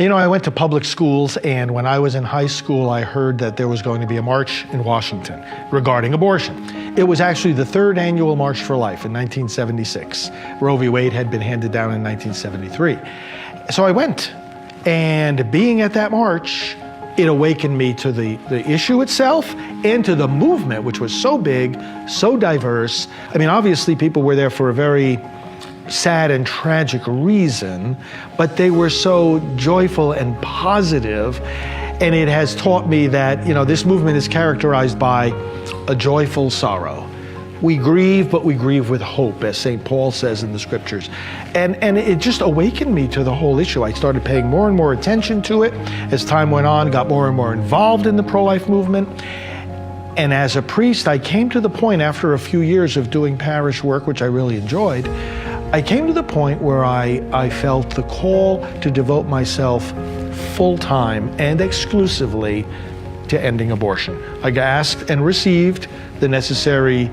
I went to public schools, and when I was in high school, I heard that there was going to be a march in Washington regarding abortion. It was actually the third annual March for Life in 1976. Roe v. Wade had been handed down in 1973. So I went, and being at that march, it awakened me to the issue itself and to the movement, which was so big, so diverse. I mean, obviously people were there for a very sad and tragic reason, but they were so joyful and positive, and it has taught me that, this movement is characterized by a joyful sorrow. We grieve, but we grieve with hope, as St. Paul says in the scriptures. And it just awakened me to the whole issue. I started paying more and more attention to it as time went on, got more and more involved in the pro-life movement. And as a priest, I came to the point after a few years of doing parish work, which I really enjoyed, I came to the point where I felt the call to devote myself full-time and exclusively to ending abortion. I asked and received the necessary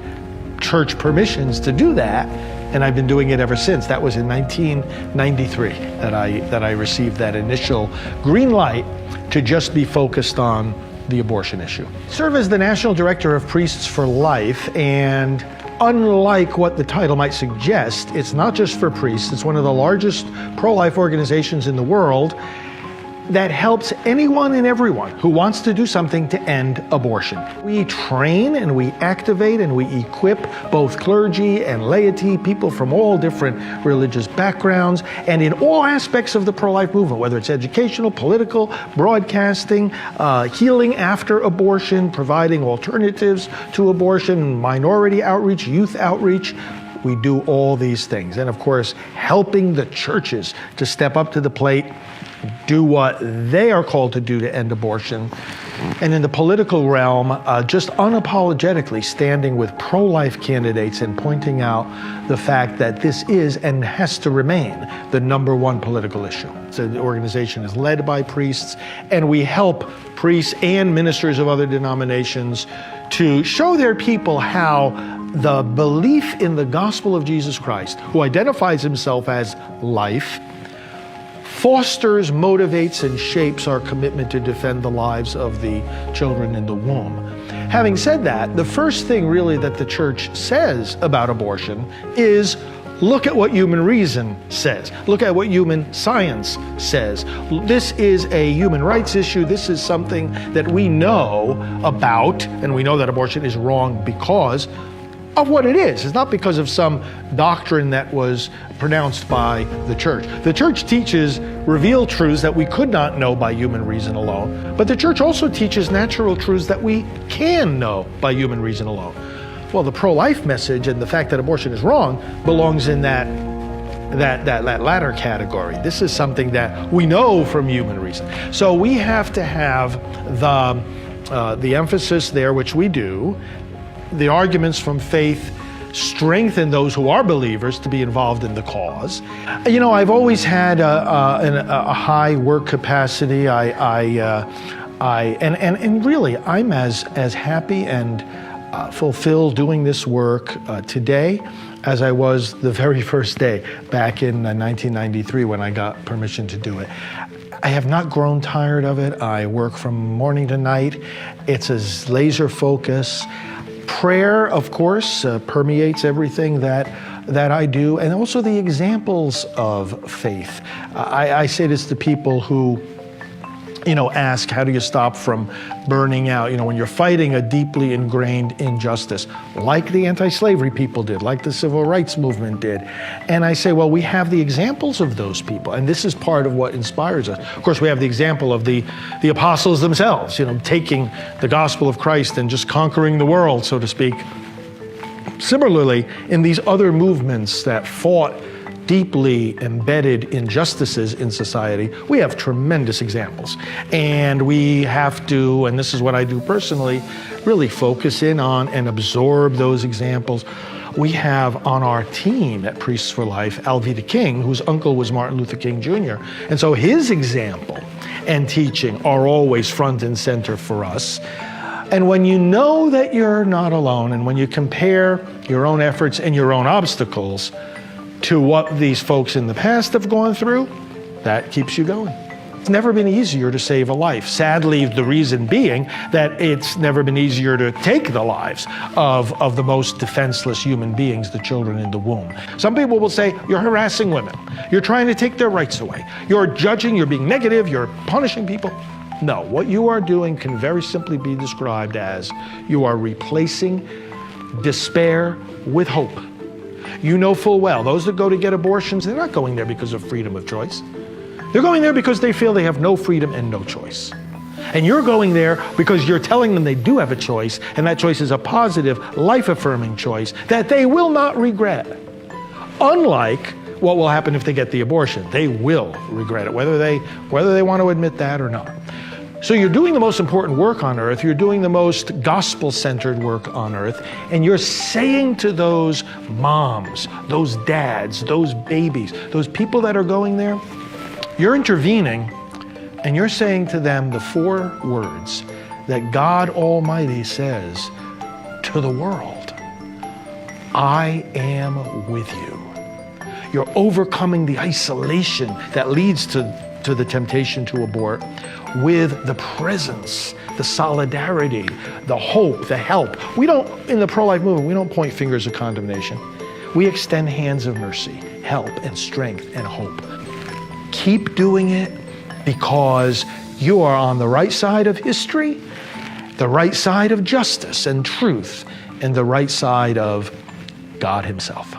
church permissions to do that, and I've been doing it ever since. That was in 1993 that I received that initial green light to just be focused on the abortion issue. I serve as the National Director of Priests for Life, and unlike what the title might suggest, it's not just for priests. It's one of the largest pro-life organizations in the world that helps anyone and everyone who wants to do something to end abortion. We train and we activate and we equip both clergy and laity, people from all different religious backgrounds, and in all aspects of the pro-life movement, whether it's educational, political, broadcasting, healing after abortion, providing alternatives to abortion, minority outreach, youth outreach. We do all these things. And of course, helping the churches to step up to the plate, do what they are called to do to end abortion. And in the political realm, just unapologetically standing with pro-life candidates and pointing out the fact that this is and has to remain the #1 political issue. So the organization is led by priests, and we help priests and ministers of other denominations to show their people how the belief in the gospel of Jesus Christ, who identifies himself as life, fosters, motivates, and shapes our commitment to defend the lives of the children in the womb. Having said that, the first thing really that the church says about abortion is look at what human reason says. Look at what human science says. This is a human rights issue. This is something that we know about, and we know that abortion is wrong because of what it is. It's not because of some doctrine that was pronounced by the church. The church teaches revealed truths that we could not know by human reason alone, but the church also teaches natural truths that we can know by human reason alone. Well, the pro-life message and the fact that abortion is wrong belongs in that latter category. This is something that we know from human reason. So we have to have the emphasis there, which we do. The arguments from faith strengthen those who are believers to be involved in the cause. I've always had a high work capacity. And really, I'm as happy and fulfilled doing this work today as I was the very first day back in 1993 when I got permission to do it. I have not grown tired of it. I work from morning to night. It's a laser focus. Prayer, of course, permeates everything that I do, and also the examples of faith. I say this to people who, ask, how do you stop from burning out? When you're fighting a deeply ingrained injustice, like the anti-slavery people did, like the civil rights movement did. And I say, well, we have the examples of those people, and this is part of what inspires us. Of course, we have the example of the apostles themselves, taking the gospel of Christ and just conquering the world, so to speak. Similarly, in these other movements that fought deeply embedded injustices in society, we have tremendous examples. And we have to, and this is what I do personally, really focus in on and absorb those examples. We have on our team at Priests for Life, Alveda King, whose uncle was Martin Luther King Jr. And so his example and teaching are always front and center for us. And when you know that you're not alone, and when you compare your own efforts and your own obstacles to what these folks in the past have gone through, that keeps you going. It's never been easier to save a life. Sadly, the reason being that it's never been easier to take the lives of the most defenseless human beings, the children in the womb. Some people will say, you're harassing women. You're trying to take their rights away. You're judging, you're being negative, you're punishing people. No, what you are doing can very simply be described as you are replacing despair with hope. You know full well, those that go to get abortions, they're not going there because of freedom of choice. They're going there because they feel they have no freedom and no choice. And you're going there because you're telling them they do have a choice, and that choice is a positive, life-affirming choice that they will not regret. Unlike what will happen if they get the abortion. They will regret it, whether they want to admit that or not. So you're doing the most important work on earth, you're doing the most gospel-centered work on earth, and you're saying to those moms, those dads, those babies, those people that are going there, you're intervening, and you're saying to them the 4 words that God Almighty says to the world: I am with you. You're overcoming the isolation that leads to the temptation to abort with the presence, the solidarity, the hope, the help. We don't, in the pro-life movement, we don't point fingers of condemnation. We extend hands of mercy, help and strength and hope. Keep doing it because you are on the right side of history, the right side of justice and truth, and the right side of God Himself.